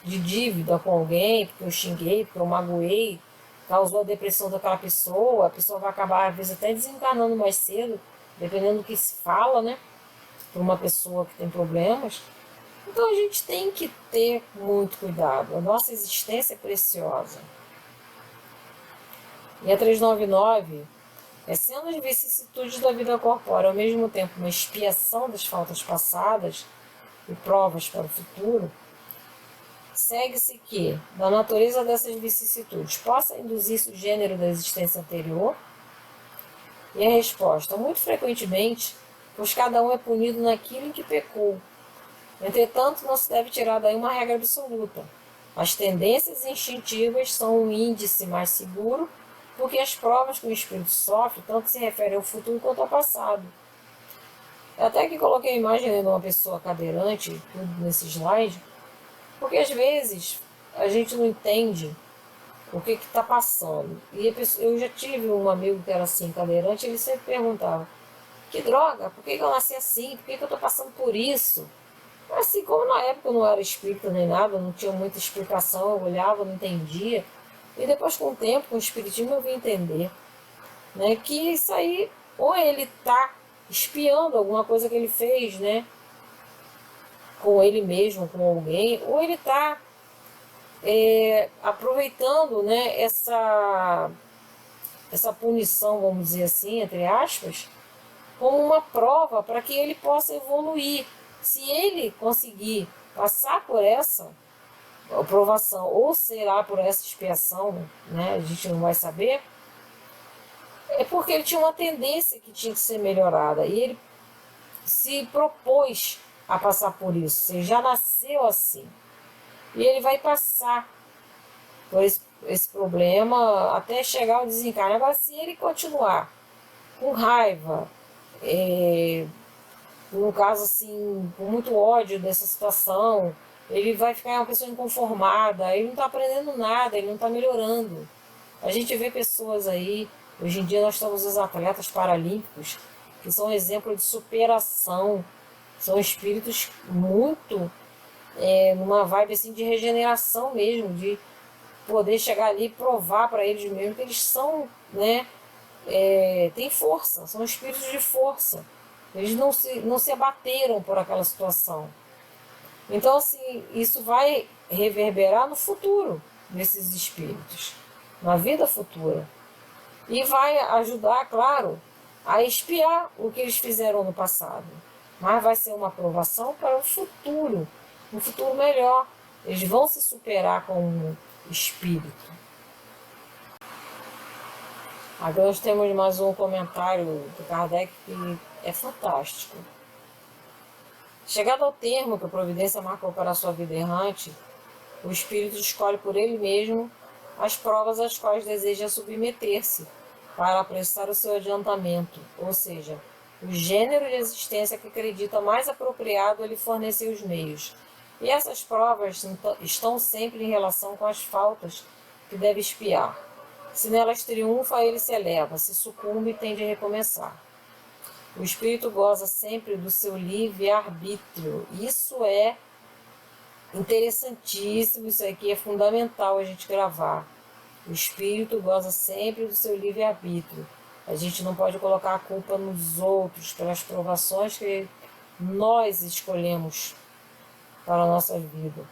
de dívida com alguém, porque eu xinguei, porque eu magoei, causou a depressão daquela pessoa, a pessoa vai acabar, às vezes, até desencarnando mais cedo, dependendo do que se fala, né? Para uma pessoa que tem problemas. Então a gente tem que ter muito cuidado. A nossa existência é preciosa. E a 399 é sendo as vicissitudes da vida corpórea, ao mesmo tempo uma expiação das faltas passadas e provas para o futuro, segue-se que, da natureza dessas vicissitudes, possa induzir-se o gênero da existência anterior? E a resposta, muito frequentemente, pois cada um é punido naquilo em que pecou. Entretanto, não se deve tirar daí uma regra absoluta. As tendências instintivas são um índice mais seguro, porque as provas que o espírito sofre tanto se referem ao futuro quanto ao passado. Eu até que coloquei a imagem de uma pessoa cadeirante, tudo nesse slide, porque às vezes a gente não entende o que está passando. E eu já tive um amigo que era assim, cadeirante, ele sempre perguntava, que droga, por que eu nasci assim? Por que eu estou passando por isso? Assim, como na época eu não era espírita nem nada, não tinha muita explicação, eu olhava, não entendia. E depois, com o tempo, com o espiritismo, eu vim entender, né, que isso aí, ou ele está espiando alguma coisa que ele fez, né, com ele mesmo, com alguém, ou ele está aproveitando, né, essa punição, vamos dizer assim, entre aspas, como uma prova para que ele possa evoluir. Se ele conseguir passar por essa aprovação ou será por essa expiação, né, a gente não vai saber, é porque ele tinha uma tendência que tinha que ser melhorada e ele se propôs a passar por isso, ele já nasceu assim. E ele vai passar por esse problema até chegar ao desencarne. Agora, se ele continuar com raiva, no caso assim, com muito ódio dessa situação, ele vai ficar uma pessoa inconformada, ele não está aprendendo nada, ele não está melhorando. A gente vê pessoas aí, hoje em dia nós temos os atletas paralímpicos, que são exemplo de superação, são espíritos muito numa vibe assim de regeneração mesmo, de poder chegar ali e provar para eles mesmos que eles são, né, têm força, são espíritos de força. Eles não se abateram por aquela situação. Então, assim, isso vai reverberar no futuro desses espíritos, na vida futura. E vai ajudar, claro, a expiar o que eles fizeram no passado. Mas vai ser uma aprovação para o futuro, um futuro melhor. Eles vão se superar como espírito. Agora nós temos mais um comentário do Kardec que é fantástico. Chegado ao termo que a providência marcou para a sua vida errante, o espírito escolhe por ele mesmo as provas às quais deseja submeter-se para apressar o seu adiantamento, ou seja, o gênero de existência que acredita mais apropriado a lhe fornecer os meios. E essas provas estão sempre em relação com as faltas que deve expiar. Se nelas triunfa, ele se eleva, se sucumbe, tende a recomeçar. O espírito goza sempre do seu livre-arbítrio. Isso é interessantíssimo, isso aqui é fundamental a gente gravar. O espírito goza sempre do seu livre-arbítrio. A gente não pode colocar a culpa nos outros pelas provações que nós escolhemos para a nossa vida.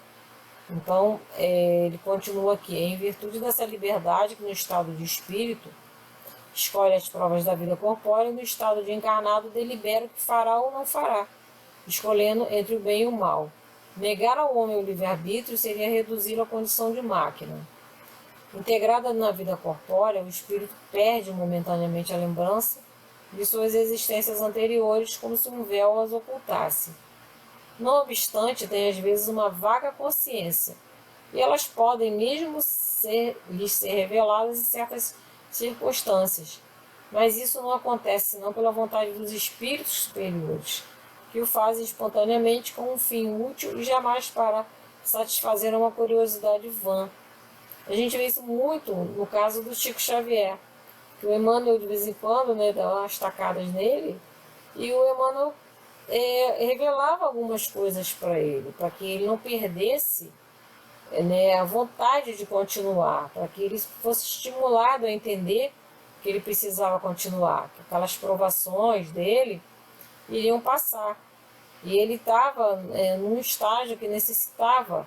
Então, ele continua aqui, em virtude dessa liberdade que no estado de espírito escolhe as provas da vida corpórea e no estado de encarnado delibera o que fará ou não fará, escolhendo entre o bem e o mal. Negar ao homem o livre-arbítrio seria reduzi-lo à condição de máquina. Integrada na vida corpórea, o espírito perde momentaneamente a lembrança de suas existências anteriores, como se um véu as ocultasse. Não obstante, tem às vezes uma vaga consciência, e elas podem mesmo lhes ser reveladas em certas circunstâncias. Mas isso não acontece senão pela vontade dos espíritos superiores, que o fazem espontaneamente com um fim útil e jamais para satisfazer uma curiosidade vã. A gente vê isso muito no caso do Chico Xavier, que o Emmanuel de vez em quando, né, dá umas tacadas nele, e o Emmanuel revelava algumas coisas para ele, para que ele não perdesse, né, a vontade de continuar, para que ele fosse estimulado a entender que ele precisava continuar, que aquelas provações dele iriam passar. E ele estava num estágio que necessitava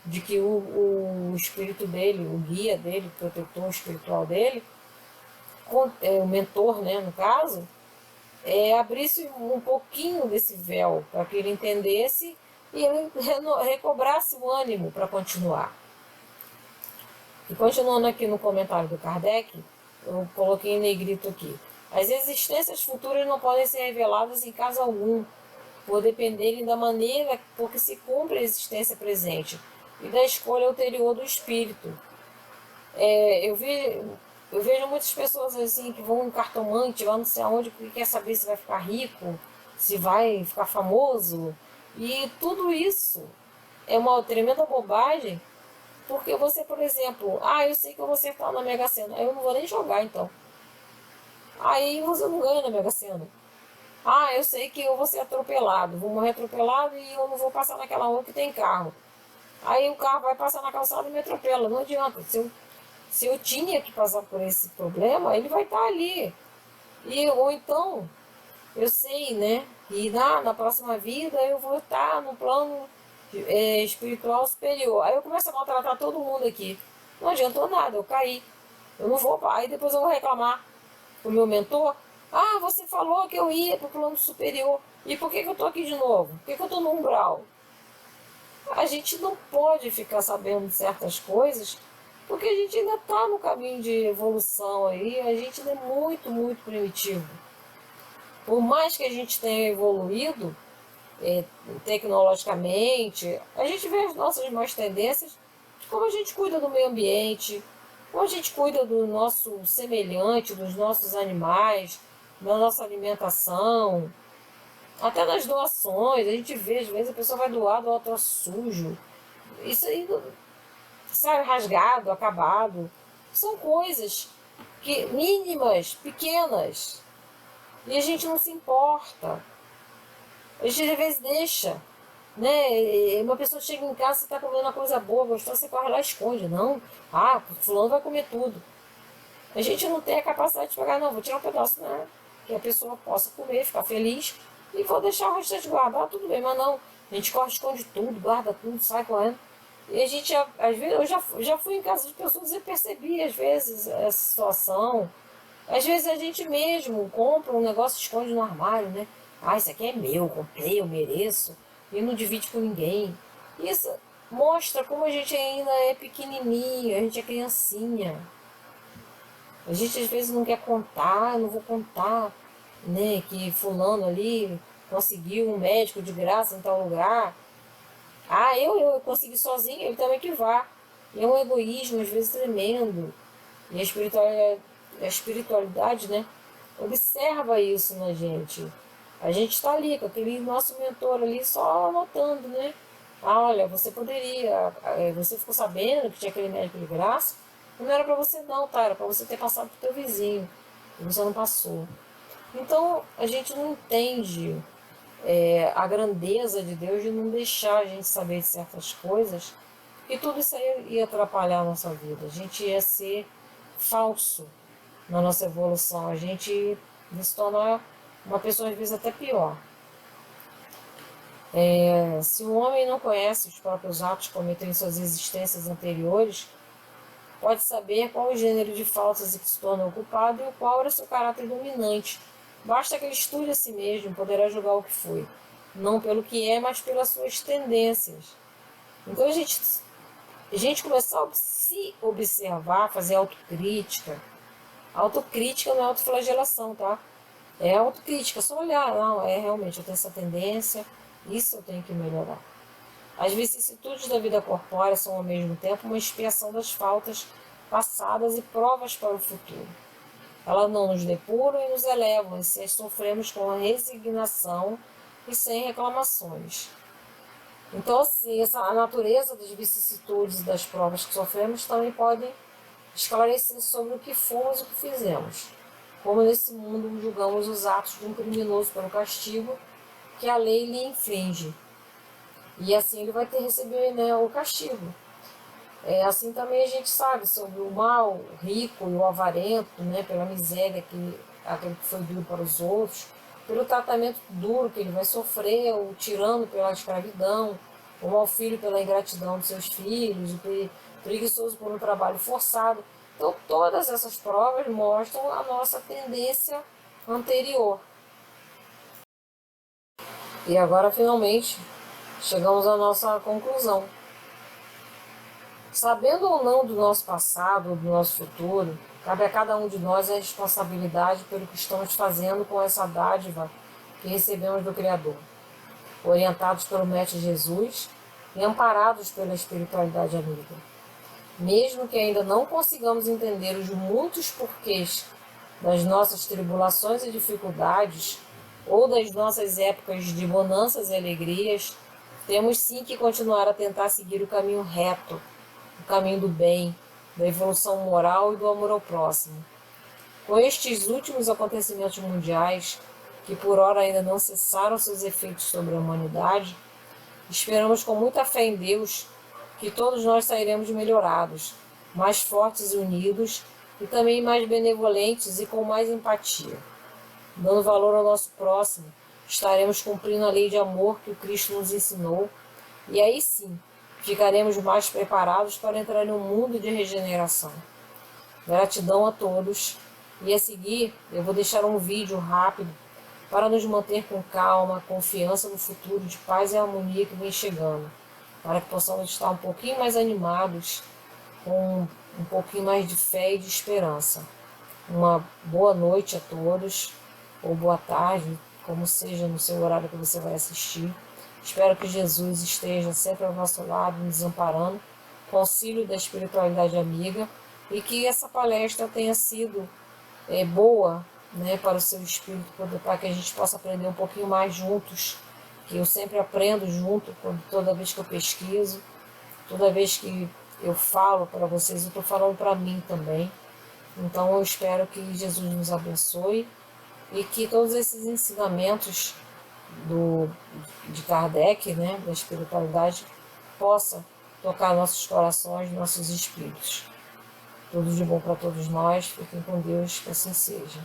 de que o espírito dele, o guia dele, o protetor espiritual dele, o mentor, né, no caso, abrisse um pouquinho desse véu para que ele entendesse e ele recobrasse o ânimo para continuar. E continuando aqui no comentário do Kardec, eu coloquei em negrito aqui: as existências futuras não podem ser reveladas em caso algum, por dependerem da maneira por que se cumpre a existência presente e da escolha ulterior do espírito. Eu vejo muitas pessoas assim que vão em cartomante, lá não sei aonde, porque quer saber se vai ficar rico, se vai ficar famoso. E tudo isso é uma tremenda bobagem, porque você, por exemplo, eu sei que eu vou acertar na Mega Sena, eu não vou nem jogar então. Aí você não ganha na Mega Sena. Eu sei que eu vou ser atropelado, vou morrer atropelado e eu não vou passar naquela rua que tem carro. Aí o carro vai passar na calçada e me atropela, não adianta. Se eu tinha que passar por esse problema, ele vai estar ali. Ou então, eu sei, né, que na próxima vida eu vou estar no plano espiritual superior. Aí eu começo a maltratar todo mundo aqui. Não adiantou nada, eu caí. Eu não vou, aí depois eu vou reclamar o meu mentor. Você falou que eu ia para o plano superior. E por que eu estou aqui de novo? Por que eu estou no umbral? A gente não pode ficar sabendo de certas coisas, porque a gente ainda está no caminho de evolução aí, a gente ainda é muito, muito primitivo. Por mais que a gente tenha evoluído tecnologicamente, a gente vê as nossas más tendências, de como a gente cuida do meio ambiente, como a gente cuida do nosso semelhante, dos nossos animais, da nossa alimentação, até nas doações. A gente vê, às vezes, a pessoa vai doar troço sujo. Isso aí, sabe, rasgado, acabado. São coisas que mínimas, pequenas. E a gente não se importa. A gente às vezes deixa. Né? Uma pessoa chega em casa, você está comendo uma coisa boa, gostosa, você corre lá e esconde. Não. Fulano vai comer tudo. A gente não tem a capacidade de pegar, não, vou tirar um pedaço, né? Que a pessoa possa comer, ficar feliz, e vou deixar o restante guardar, tudo bem, mas não. A gente corre, esconde tudo, guarda tudo, sai correndo. E a gente, às vezes, eu já fui em casa de pessoas e percebi, às vezes, essa situação. Às vezes a gente mesmo compra um negócio e esconde no armário, né? Isso aqui é meu, comprei, eu mereço, e não divide com ninguém. Isso mostra como a gente ainda é pequenininho, a gente é criancinha. A gente às vezes não quer contar, eu não vou contar, né, que fulano ali conseguiu um médico de graça em tal lugar. Eu consegui sozinho, ele também que vá. E é um egoísmo às vezes tremendo. E a espiritualidade, né, observa isso na gente. A gente está ali com aquele nosso mentor ali só anotando, né? Olha, você poderia, você ficou sabendo que tinha aquele médico de graça? Não era para você não, tá? Era para você ter passado pro teu vizinho. E você não passou. Então, a gente não entende a grandeza de Deus de não deixar a gente saber de certas coisas. E tudo isso aí ia atrapalhar a nossa vida. A gente ia ser falso na nossa evolução. A gente ia se tornar uma pessoa, às vezes, até pior. Se o homem não conhece os próprios atos cometidos em suas existências anteriores, pode saber qual o gênero de faltas em que se tornou ocupado e qual era seu caráter dominante. Basta que ele estude a si mesmo, poderá julgar o que foi, não pelo que é, mas pelas suas tendências. Então a gente a gente começar a se observar, fazer autocrítica. Autocrítica não é autoflagelação, tá? É autocrítica, só olhar, não, realmente eu tenho essa tendência, isso eu tenho que melhorar. As vicissitudes da vida corpórea são ao mesmo tempo uma expiação das faltas passadas e provas para o futuro. Elas não nos depuram e nos elevam, e se as sofremos com resignação e sem reclamações. Então, assim, a natureza das vicissitudes e das provas que sofremos também podem esclarecer sobre o que fomos e o que fizemos. Como nesse mundo julgamos os atos de um criminoso pelo castigo que a lei lhe inflige. E assim ele vai ter receber, né, o castigo. Assim também a gente sabe sobre o mal, o rico e o avarento, né, pela miséria aquele que foi duro para os outros, pelo tratamento duro que ele vai sofrer, o tirano pela escravidão, o mau filho pela ingratidão de seus filhos, o preguiçoso por um trabalho forçado. Então todas essas provas mostram a nossa tendência anterior. E agora finalmente chegamos à nossa conclusão. Sabendo ou não do nosso passado ou do nosso futuro, cabe a cada um de nós a responsabilidade pelo que estamos fazendo com essa dádiva que recebemos do Criador, orientados pelo Mestre Jesus e amparados pela espiritualidade amiga. Mesmo que ainda não consigamos entender os muitos porquês das nossas tribulações e dificuldades, ou das nossas épocas de bonanças e alegrias, temos sim que continuar a tentar seguir o caminho reto, o caminho do bem, da evolução moral e do amor ao próximo. Com estes últimos acontecimentos mundiais, que por ora ainda não cessaram seus efeitos sobre a humanidade, esperamos com muita fé em Deus que todos nós sairemos melhorados, mais fortes e unidos, e também mais benevolentes e com mais empatia. Dando valor ao nosso próximo, estaremos cumprindo a lei de amor que o Cristo nos ensinou, e aí sim, ficaremos mais preparados para entrar no mundo de regeneração. Gratidão a todos. E a seguir, eu vou deixar um vídeo rápido para nos manter com calma, confiança no futuro de paz e harmonia que vem chegando, para que possamos estar um pouquinho mais animados, com um pouquinho mais de fé e de esperança. Uma boa noite a todos, ou boa tarde, como seja no seu horário que você vai assistir. Espero que Jesus esteja sempre ao nosso lado, nos amparando, com auxílio da espiritualidade amiga, e que essa palestra tenha sido boa, né, para o seu espírito, para que a gente possa aprender um pouquinho mais juntos, que eu sempre aprendo junto, toda vez que eu pesquiso, toda vez que eu falo para vocês, eu estou falando para mim também. Então eu espero que Jesus nos abençoe e que todos esses ensinamentos de Kardec, né, da espiritualidade, possa tocar nossos corações, nossos espíritos. Tudo de bom para todos nós. Fiquem com Deus, que assim seja.